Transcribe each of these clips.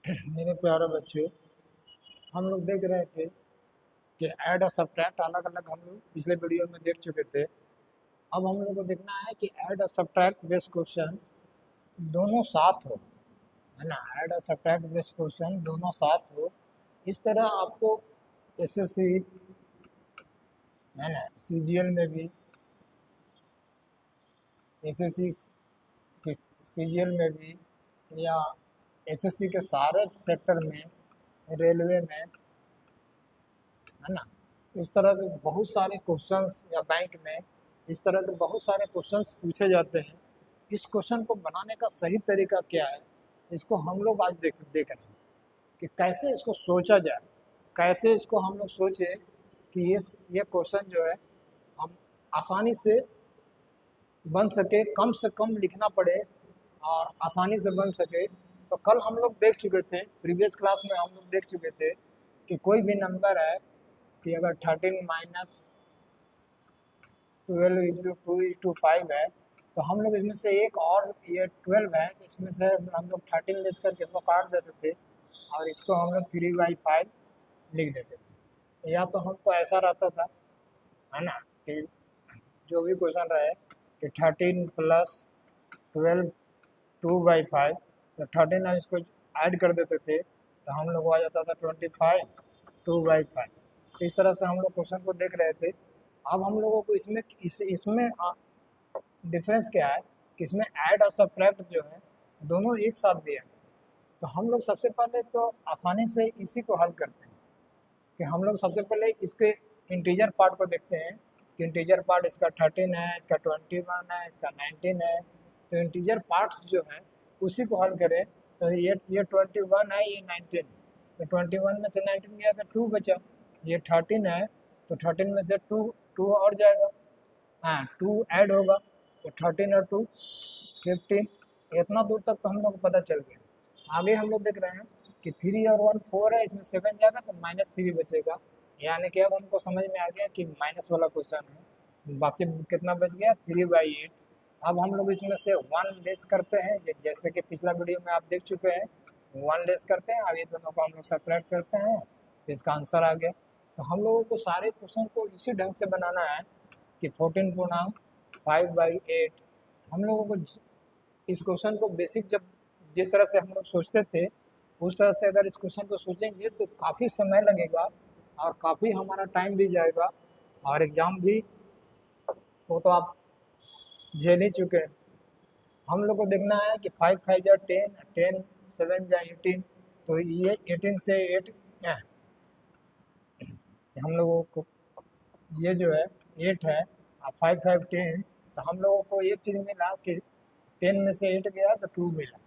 मेरे प्यारे बच्चों, हम लोग देख रहे थे कि ऐड और सब्ट्रैक्ट अलग अलग हम लोग पिछले वीडियो में देख चुके थे। अब हम लोग को देखना है कि ऐड और सब्ट्रैक्ट बेस्ड क्वेश्चन दोनों साथ हो, है ना। ऐड और सब्ट्रैक्ट बेस्ड क्वेश्चन दोनों साथ हो, इस तरह आपको एसएससी, है ना, सीजीएल में भी, एसएससी सीजीएल में भी, या एसएससी के सारे सेक्टर में, रेलवे में, है ना। इस तरह के बहुत सारे क्वेश्चंस, या बैंक में इस तरह के बहुत सारे क्वेश्चंस पूछे जाते हैं। इस क्वेश्चन को बनाने का सही तरीका क्या है, इसको हम लोग आज देख रहे हैं कि कैसे इसको सोचा जाए, कैसे इसको हम लोग सोचें कि ये क्वेश्चन जो है हम आसानी से बन सके, कम से कम लिखना पड़े और आसानी से बन सके। तो कल हम लोग देख चुके थे, प्रीवियस क्लास में हम लोग देख चुके थे कि कोई भी नंबर है कि अगर 13 माइनस 12:2:5 है, तो हम लोग इसमें से एक, और ये 12 है, इसमें से हम लोग 13 लेस करके इसको काट देते थे और इसको हम लोग 3/5 लिख देते थे। या तो हमको ऐसा रहता था, है ना, कि जो भी क्वेश्चन रहे कि 13 प्लस 12 2/5, तो 13 हम इसको ऐड कर देते थे तो हम लोग को आ जाता था 25 2/5। तो इस तरह से हम लोग क्वेश्चन को देख रहे थे। अब हम लोगों को इसमें डिफरेंस क्या है कि इसमें ऐड और सब्ट्रैक्ट जो है दोनों एक साथ दिया है। तो हम लोग सबसे पहले तो आसानी से इसी को हल करते हैं कि हम लोग सबसे पहले इसके इंटीजर पार्ट को देखते हैं कि इंटीजर पार्ट इसका 13 है, इसका 21 है, इसका 19 है। तो इंटीजर पार्ट्स जो है उसी को हल करें। तो ये 21 है, ये 19 है, तो 21 में से 19 गया तो 2 बचा। ये 13 है, तो 13 में से 2 और जाएगा, हाँ 2 ऐड होगा, तो 13 और 2 15। इतना दूर तक तो हम लोग को पता चल गया। आगे हम लोग देख रहे हैं कि 3 और 1 4 है, इसमें 7 जाएगा तो -3 बचेगा। यानी कि अब हमको समझ में आ गया कि माइनस वाला क्वेश्चन है। बाकी कितना बच गया, 3/8। अब हम लोग इसमें से 1 लेस करते हैं, जैसे कि पिछला वीडियो में आप देख चुके हैं। 1 लेस करते हैं, अब ये दोनों को हम लोग सेपरेट करते हैं, तो इसका आंसर आ गया। तो हम लोगों को सारे क्वेश्चन को इसी ढंग से बनाना है कि 14.5/8। हम लोगों को इस क्वेश्चन को बेसिक, जब जिस तरह से हम लोग सोचते थे उस तरह से अगर इस क्वेश्चन को सोचेंगे तो काफ़ी समय लगेगा और काफ़ी हमारा टाइम भी जाएगा, और एग्ज़ाम भी वो तो आप झेल ही चुके हैं। हम लोग को देखना है कि 5 5 जा 10, 10 7 जा 18, तो ये 18 से 8 हम लोगों को, ये जो है 8 है, 5 5 10, तो हम लोगों को एक चीज़ मिला कि 10 में से 8 गया तो 2 मिला।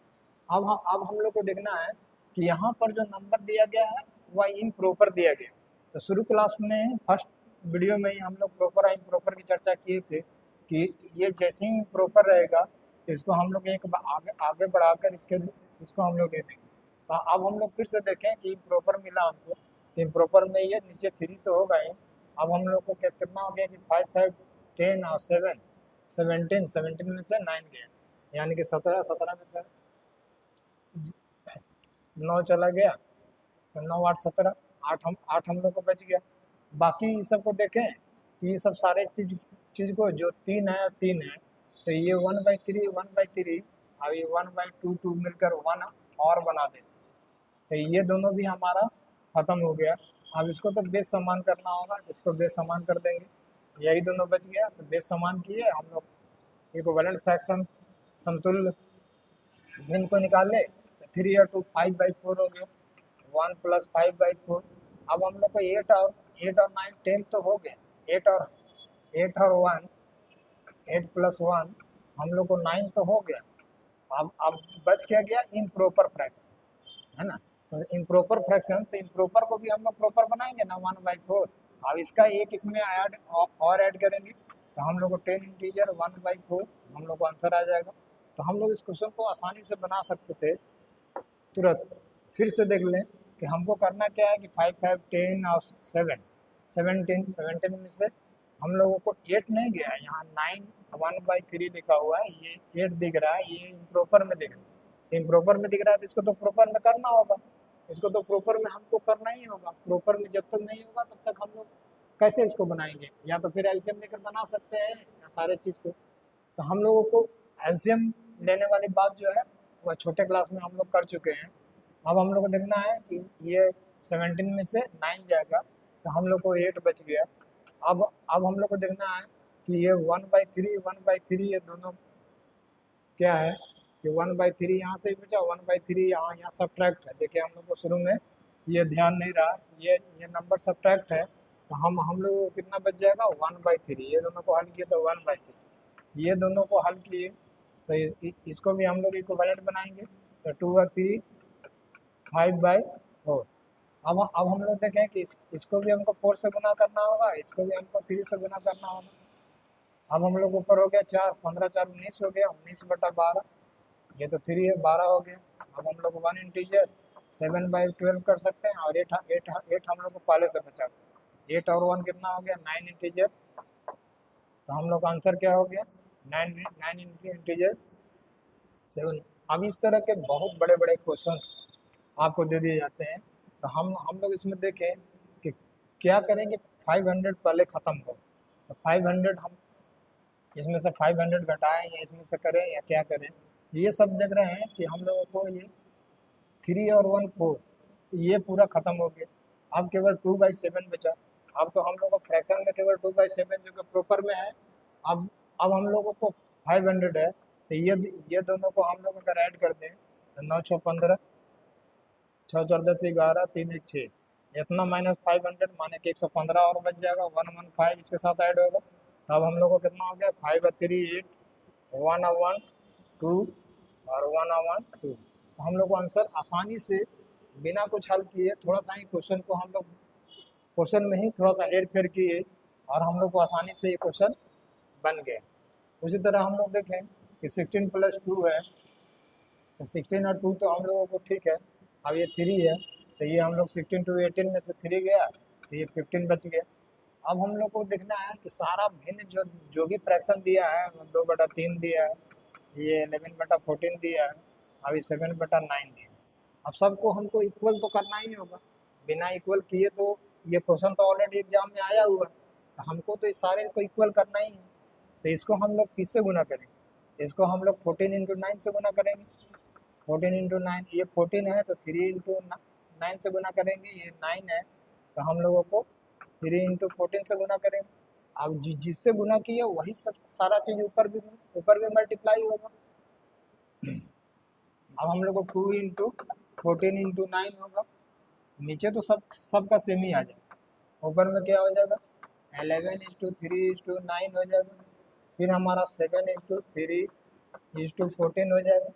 अब हम लोग को देखना है कि यहाँ पर जो नंबर दिया गया है वह इम्प्रॉपर दिया गया। तो शुरू क्लास में फर्स्ट वीडियो में ही हम लोग प्रॉपर और इम्प्रॉपर की चर्चा किए थे कि ये जैसे ही इम्प्रॉपर रहेगा तो इसको हम लोग एक आगे आगे बढ़ाकर इसको हम लोग दे देंगे। तो अब हम लोग फिर से देखें कि इम्प्रॉपर मिला हमको, तो इम्प्रॉपर में ये नीचे 3 तो होगा ही। अब हम लोग को कितना हो गया कि 5 5 10 और 7 17, 17 में से 9 गया, यानी कि 17, 17 में से 9 चला गया, तो 9 8 17, 8 हम लोग को बच गया। बाकी ये सब को देखें कि ये सब सारे चीज़ को जो 3 है 3 है, तो ये 1/3 1/3, अब ये 1/2 2 मिलकर 1 और बना दें, तो ये दोनों भी हमारा ख़त्म हो गया। अब इसको तो बेस समान करना होगा, इसको बेस समान कर देंगे, यही दोनों बच गया। तो बेस समान किए हम लोग, इक्विवेलेंट फ्रैक्शन समतुल्य भिन्न को निकाल ले, तो 3 और 2 5/4 हो गया, 1 + 5/4। अब हम लोग को 8 और 9 10 तो हो गया, 8 और 1, 8 + 1 हम लोग को 9 तो हो गया। अब बच क्या गया, इम्प्रॉपर फ्रैक्शन, है ना। तो इम्प्रॉपर फ्रैक्शन, तो इम्प्रॉपर को भी हम लोग प्रॉपर बनाएंगे ना, 1/4। अब इसका एक इसमें ऐड और ऐड करेंगे तो हम लोग को 10 इंटीजर 1/4 हम लोग को आंसर आ जाएगा। तो हम लोग इस क्वेश्चन को आसानी से बना सकते थे तुरंत। फिर से देख लें कि हमको करना क्या है कि 5 5 10 और 7 17 में से हम लोगों को 8 नहीं गया, यहाँ 9 1/3 लिखा हुआ है, ये 8 दिख रहा है, ये इम्प्रॉपर में दिख रहा है। इम्प्रॉपर में दिख रहा है तो इसको तो प्रॉपर में करना होगा, इसको तो प्रॉपर में हमको करना ही होगा। प्रॉपर में जब तक नहीं होगा तब तक हम लोग कैसे इसको बनाएंगे? या तो फिर एलसीएम लेकर बना सकते हैं या सारे चीज़ को। तो हम लोगों को एलसीएम लेने वाली बात जो है वह छोटे क्लास में हम लोग कर चुके हैं। अब हम लोग को देखना है कि ये 17 में से 9 जाएगा तो हम लोग को 8 बच गया। अब हम लोग को देखना है कि ये 1/3 ये दोनों क्या है कि 1/3 यहाँ से बचा, 1/3 यहाँ सब्ट्रैक्ट है। देखिए हम लोग को शुरू में ये ध्यान नहीं रहा, ये नंबर सब्ट्रैक्ट है तो हम लोग को कितना बच जाएगा 1/3। ये दोनों को हल किए तो 1/3, ये दोनों को हल किए तो इसको भी हम लोग इक्विवेलेंट बनाएंगे तो 2 और 3 5/4। अब हम लोग देखें कि इसको भी हमको 4 से गुना करना होगा, इसको भी हमको 3 से गुना करना होगा। अब हम लोग ऊपर हो गया 4, 15 4 19 हो गया, 19/12। ये तो 3 है, 12 हो गया। अब हम लोग 1 इंटीजर 7/12 कर सकते हैं और 8 हम लोग को पहले से बचा। 8 और 1 कितना हो गया 9 इंटीजर। तो हम लोग का आंसर क्या हो गया 9 इंटीजर 7। अब इस तरह के बहुत बड़े बड़े क्वेश्चंस आपको दे दिए जाते हैं तो हम लोग इसमें देखें कि क्या करेंगे 500 पहले ख़त्म हो तो 500 हम इसमें से 500 घटाएं या इसमें से करें या क्या करें। ये सब देख रहे हैं कि हम लोगों को ये 3 और 1 4 ये पूरा ख़त्म हो गया। अब केवल 2/7 बचा। अब तो हम लोग को फ्रैक्शन में केवल 2/7 जो कि प्रॉपर में है। अब हम लोगों को 500 है तो ये दोनों को हम लोग अगर ऐड कर दें तो 9 6 15, 6 4 10 11, 3 1 6, इतना -500 माने कि 115 और बच जाएगा। 115 इसके साथ ऐड होगा तो अब हम लोग को कितना हो गया 5 और 3 8, 1 और 1 2 और 1 और 1 2। तो हम लोग को आंसर आसानी से बिना कुछ हल किए थोड़ा सा ही क्वेश्चन को हम लोग क्वेश्चन में ही थोड़ा सा हेर फेर किए और हम लोग को आसानी से ये क्वेश्चन बन गए। उसी तरह हम लोग देखें कि 16 + 2 है तो 16 और 2 तो हम लोगों को ठीक है। अब ये 3 है तो ये हम लोग 16 to 18 में से 3 गया तो ये 15 बच गया। अब हम लोग को देखना है कि सारा भिन्न जो भी फ्रैक्शन दिया है 2/3 दिया है, ये 11/14 दिया है, अभी 7/9 दिया है। अब सबको हमको इक्वल तो करना ही होगा, बिना इक्वल किए तो ये क्वेश्चन तो ऑलरेडी एग्जाम में आया हुआ है तो हमको तो इस सारे को इक्वल करना ही है। तो इसको हम लोग किससे गुना करेंगे? इसको हम लोग 14 × 9 से गुना करेंगे। 14 × 9 ये 14 है तो 3 × 9 से गुना करेंगे। ये 9 है तो हम लोगों को 3 × 14 से गुना करेंगे। अब जिससे गुना किया वही सब सारा चीज़ ऊपर भी मल्टीप्लाई होगा। अब हम लोग को 2 × 14 × 9 होगा। नीचे तो सबका सेम ही आ जाएगा, ऊपर में क्या हो जाएगा 11:3:9 हो जाएगा। फिर हमारा 7:3:14 हो जाएगा,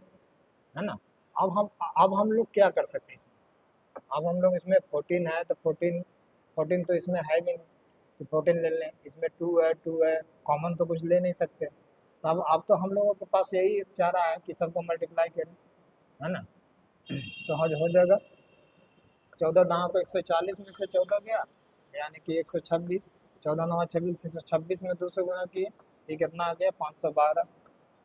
है ना। अब हम लोग क्या कर सकते हैं इसमें? अब हम लोग इसमें 14 है तो 14 तो इसमें है भी नहीं तो 14 ले लें। इसमें 2 है कॉमन तो कुछ ले नहीं सकते। तो अब तो हम लोगों के पास यही चारा है कि सबको मल्टीप्लाई करें, है ना। तो हो जाएगा 14 दाँव को 140 में से 14 गया यानी कि 126। 14 9 26, 126 में 2 से गुना किए ये कितना आ गया 512।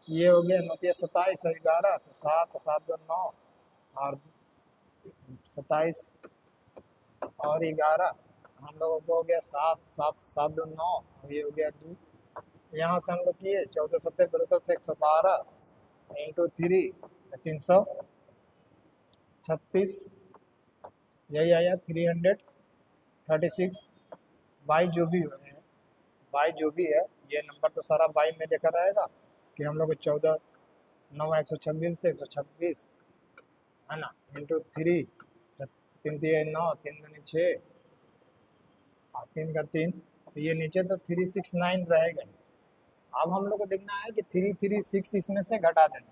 ये हो गया 9 27 और 11 तो 7 7 2 9 और 27 और 11 हम लोगों को हो गया 7 7 7 2 9 और ये हो गया 2। यहाँ से हम लोग किए 14 7 72 से 112 इंटू 3 336, यही आया 336 बाई जो भी हो रहे हैं, बाई जो भी है ये नंबर तो सारा बाई में लेकर आएगा कि हम लोग 14 9 126 से 126, है ना, इंटू 3 तो 3 3 9 3 दूनी 6 और 3 का 3 तो ये नीचे तो 369 रहेगा। अब हम लोग को देखना है कि 336 इसमें से घटा देना।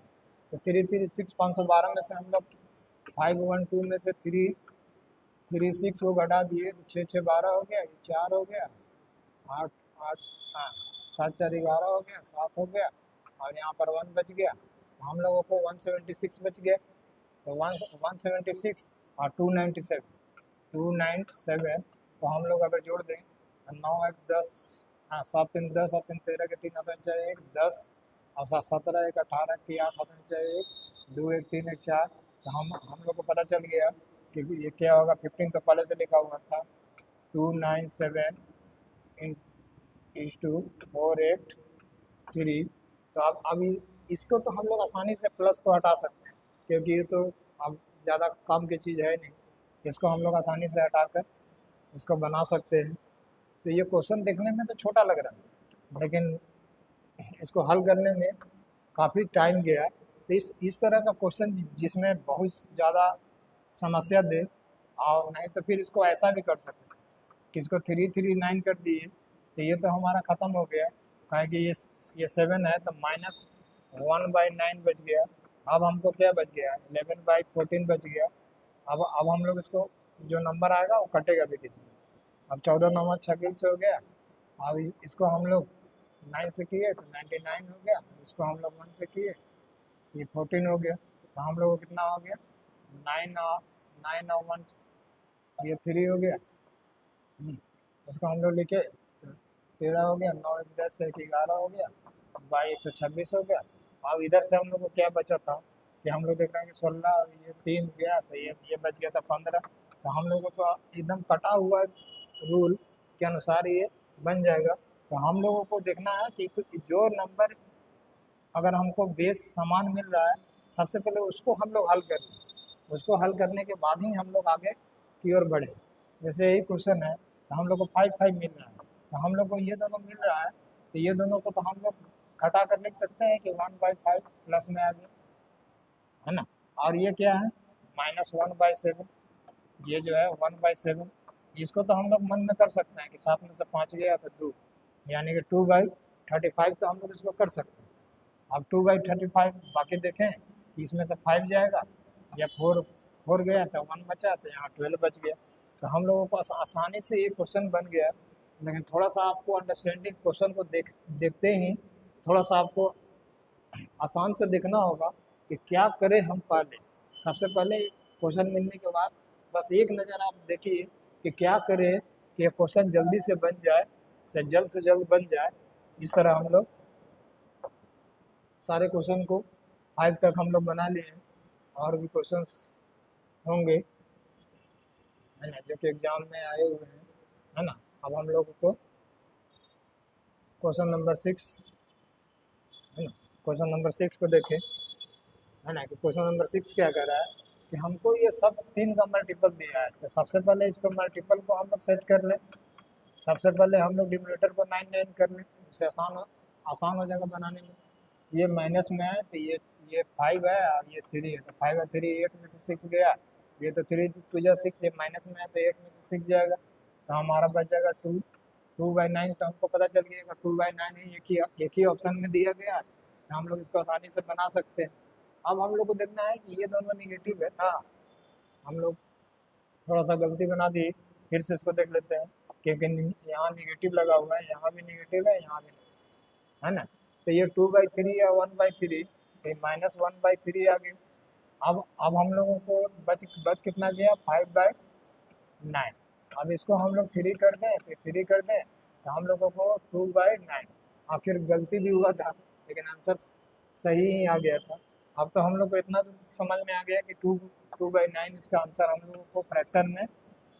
तो 336 512 में से हम लोग 512 में से 336 को घटा दिए तो 6 6 12 हो गया, ये 4 हो गया, 8 8 हाँ 7 4 11 हो गया, 7 हो गया और यहाँ पर 1 बच गया तो हम लोगों को 176 बच गया। तो 176 और 297 तो हम लोग अगर जोड़ दें तो 9 1 10, हाँ 7 3 10 और 3 13 के 3 होना चाहिए 1 10 और 7 17 1 18 की 8 होना चाहिए 1 2 1 3 1 4, तो हम लोग को पता चल गया कि ये क्या होगा। 15 तो पहले से लिखा हुआ था, 297 इन इज टू 483। तो अब इसको तो हम लोग आसानी से प्लस को हटा सकते हैं, क्योंकि ये तो अब ज़्यादा काम की चीज़ है नहीं। इसको हम लोग आसानी से हटाकर इसको बना सकते हैं। तो ये क्वेश्चन देखने में तो छोटा लग रहा है, लेकिन इसको हल करने में काफ़ी टाइम गया। तो इस तरह का क्वेश्चन जिसमें बहुत ज़्यादा समस्या दे, और नहीं तो फिर इसको ऐसा भी कर सकते थे कि इसको 339 कर दिए, तो ये तो हमारा ख़त्म हो गया। कहें कि ये 7 है तो -1/9 बच गया। अब हमको क्या बच गया, 11/14 बच गया। अब हम लोग इसको, जो नंबर आएगा वो कटेगा भी किसी में। अब 14 नंबर 26 से हो गया। अब इसको हम लोग 9 से किए तो 99 हो गया। इसको हम लोग 1 से किए, ये 14 हो गया। तो हम लोग को कितना हो गया, 9 और 1, ये 3 हो गया। इसको हम लोग लिखे तो 13 हो गया, 9 1 10 1 11 हो गया, 22 126 हो गया। अब इधर से हम लोग को क्या बचा था कि हम लोग देख रहे हैं कि 16, ये 3 गया तो ये बच गया था 15। तो हम लोगों को एकदम कटा हुआ रूल के अनुसार ये बन जाएगा। तो हम लोगों को देखना है कि जो नंबर अगर हमको बेस समान मिल रहा है, सबसे पहले उसको हम लोग हल कर लें। उसको हल करने के बाद ही हम लोग आगे की ओर बढ़े। जैसे यही क्वेश्चन है तो हम लोग को 5 5 मिल रहा है, तो हम लोग को ये दोनों मिल रहा है, तो ये दोनों को तो हम लोग घटा कर लिख सकते हैं कि 1/5 प्लस में आ गया, है ना। और ये क्या है, -1/7, ये जो है 1/7। इसको तो हम लोग मन में कर सकते हैं कि 7 में से 5 गया तो 2, यानी कि 2/35 तो हम लोग इसको कर सकते हैं। अब 2/35 बाकी देखें कि इसमें से 5 जाएगा या 4 4 गया तो 1 बचा, तो यहाँ 12 बच गया। तो हम लोगों को आसानी से ये क्वेश्चन बन गया। लेकिन थोड़ा सा आपको अंडरस्टैंडिंग क्वेश्चन को देखते ही थोड़ा सा आपको आसान से देखना होगा कि क्या करें हम पहले। सबसे पहले क्वेश्चन मिलने के बाद बस एक नज़र आप देखिए कि क्या करें कि ये क्वेश्चन जल्दी से बन जाए, से जल्द बन जाए। इस तरह हम लोग सारे क्वेश्चन को 5 तक हम लोग बना लिए हैं। और भी क्वेश्चंस होंगे, है ना, जो कि एग्जाम में आए हुए हैं, है ना। अब हम लोगों को क्वेश्चन नंबर 6, है ना, क्वेश्चन नंबर 6 को देखें, है ना, कि क्वेश्चन नंबर 6 क्या कर रहा है कि हमको ये सब 3 का मल्टीपल दिया है। तो सबसे पहले इसको मल्टीपल को हम लोग सेट कर लें। सबसे पहले हम लोग डिनोमिनेटर को 9 9 कर लें, उससे आसान हो जाएगा बनाने में। ये माइनस में है तो ये 5 है और ये 3 है, तो 5 और 3 8 में से 6 गया। ये तो 3 2 जा 6, ये माइनस में है तो 8 में से 6 जाएगा, तो हमारा बच जाएगा 2/9। तो हमको पता चल गया 2/9 ही एक ही ऑप्शन में दिया गया है, तो हम लोग इसको आसानी से बना सकते हैं। अब हम लोग को देखना है कि ये दोनों निगेटिव है। हाँ, हम लोग थोड़ा सा गलती बना दी, फिर से इसको देख लेते हैं, क्योंकि यहाँ निगेटिव लगा हुआ है, यहाँ भी निगेटिव है, यहाँ भी निगेटिव है ना। तो ये 2/3 या 1/3, तो -1/3 आ गए। अब हम लोगों को बच कितना गया, 5/9। अब इसको हम लोग 3 कर दें तो 3 कर दें, तो हम लोगों को 2/9। आखिर गलती भी हुआ था लेकिन आंसर सही ही आ गया था। अब तो हम लोग को इतना तो समझ में आ गया कि 2/9 इसका आंसर हम लोगों को फ्रैक्शन में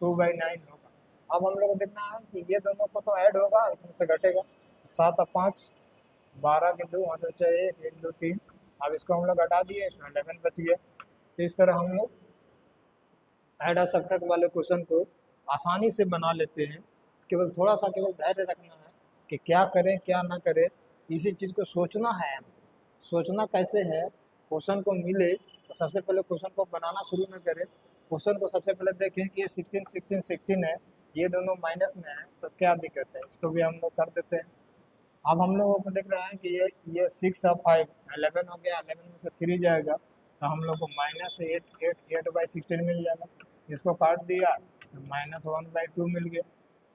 2/9 होगा। अब हम लोग को देखना है कि ये दोनों को तो ऐड होगा, इसमें से घटेगा। 7 और 5 12 के 2 हाथ बचे, 1 1 2 3। अब इसको हम लोग हटा दिए तो 11 बच गया। तो इस तरह हम लोग ऐड और सब्ट्रैक्ट वाले क्वेश्चन को आसानी से बना लेते हैं। केवल धैर्य रखना है कि क्या करें क्या ना करें। इसी चीज़ को सोचना है हमको। सोचना कैसे है, क्वेश्चन को मिले तो सबसे पहले क्वेश्चन को बनाना शुरू में करें। क्वेश्चन को सबसे पहले देखें कि ये 16 16 16 है, ये दोनों माइनस में है, तो क्या दिक्कत है, इसको भी हम लोग कर देते हैं। अब हम लोगों को देख रहे हैं कि ये 6 और 5 11 हो गया, 11 में से 3 जाएगा, तो हम लोग को -8 मिल जाएगा। इसको काट दिया तो -1/2 मिल गया।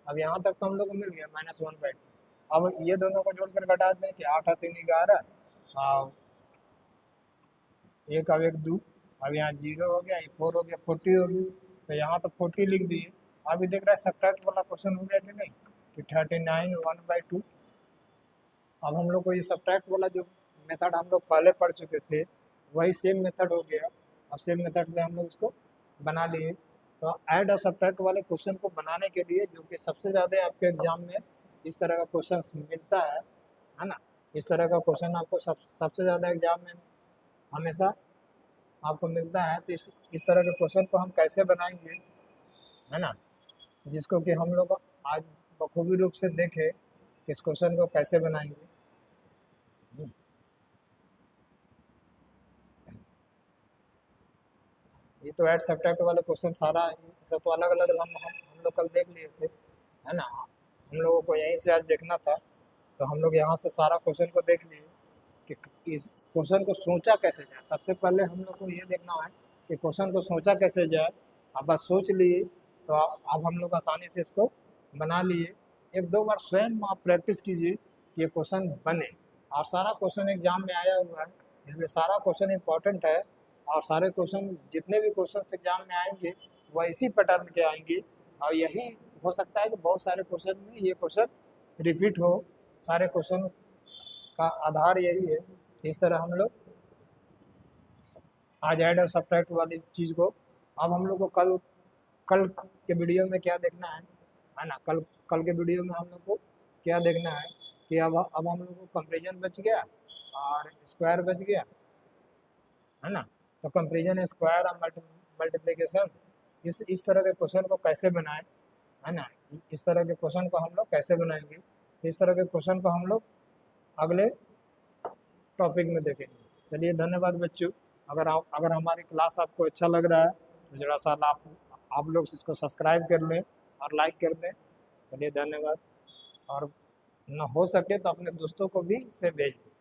अब यहाँ तक तो हम लोग को मिल गया -1/2। अब ये दोनों को जोड़कर घटा दें कि 8 और 3 11, और 1 और 1 2। अब यहाँ 0 हो गया, ये 4 हो गया, 40 हो गई, तो यहाँ तो 40 लिख दिए। अभी देख रहा है सब्ट्रैक्ट वाला क्वेश्चन हो गया कि नहीं, कि 39 1/2। अब हम लोग को ये सब्ट्रैक्ट वाला जो मेथड हम लोग पहले पढ़ चुके थे, वही सेम मेथड हो गया, और सेम मेथड से हम लोग उसको बना लिए। तो ऐड और सब्ट्रैक्ट वाले क्वेश्चन को बनाने के लिए, जो कि सबसे ज़्यादा आपके एग्जाम में इस तरह का क्वेश्चन मिलता है ना, इस तरह का क्वेश्चन आपको सबसे ज़्यादा एग्जाम में हमेशा आपको मिलता है। तो इस तरह के क्वेश्चन को हम कैसे बनाएंगे, है ना, जिसको कि हम लोग आज बखूबी रूप से देखें कि इस क्वेश्चन को कैसे बनाएंगे। ये तो ऐड सब्ट्रैक्ट वाले क्वेश्चन सारा सब तो अलग अलग हम लोग कल देख लिए थे, है ना। हम लोगों को यहीं से आज देखना था, तो हम लोग यहाँ से सारा क्वेश्चन को देख लिए कि इस क्वेश्चन को सोचा कैसे जाए। सबसे पहले हम लोग को ये देखना है कि क्वेश्चन को सोचा कैसे जाए। अब बस सोच लिए तो अब हम लोग आसानी से इसको बना लिए। एक दो बार स्वयं आप प्रैक्टिस कीजिए कि ये क्वेश्चन बने। और सारा क्वेश्चन एग्जाम में आया हुआ है, इसलिए सारा क्वेश्चन इंपॉर्टेंट है। और सारे क्वेश्चन, जितने भी क्वेश्चन एग्जाम में आएंगे वह इसी पैटर्न के आएंगे। और यही हो सकता है कि बहुत सारे क्वेश्चन में ये क्वेश्चन रिपीट हो। सारे क्वेश्चन का आधार यही है। इस तरह हम लोग आज ऐड और सब्ट्रैक्ट वाली चीज़ को, अब हम लोग को कल कल के वीडियो में क्या देखना है ना, कल कल के वीडियो में हम लोग को क्या देखना है कि अब हम लोग को कंपेरिजन बच गया और स्क्वायर बच गया, है ना। तो कंपेरिजन, स्क्वायर और मल्टीप्लिकेशन, इस तरह के क्वेश्चन को कैसे बनाएं, है ना, इस तरह के क्वेश्चन को हम लोग कैसे बनाएंगे, इस तरह के क्वेश्चन को हम लोग अगले टॉपिक में देखेंगे। चलिए, धन्यवाद बच्चों। अगर हमारी क्लास आपको अच्छा लग रहा है तो जरा सा आप लोग इसको सब्सक्राइब कर लें और लाइक कर दें। चलिए, धन्यवाद। और न हो सके तो अपने दोस्तों को भी इसे भेज दें।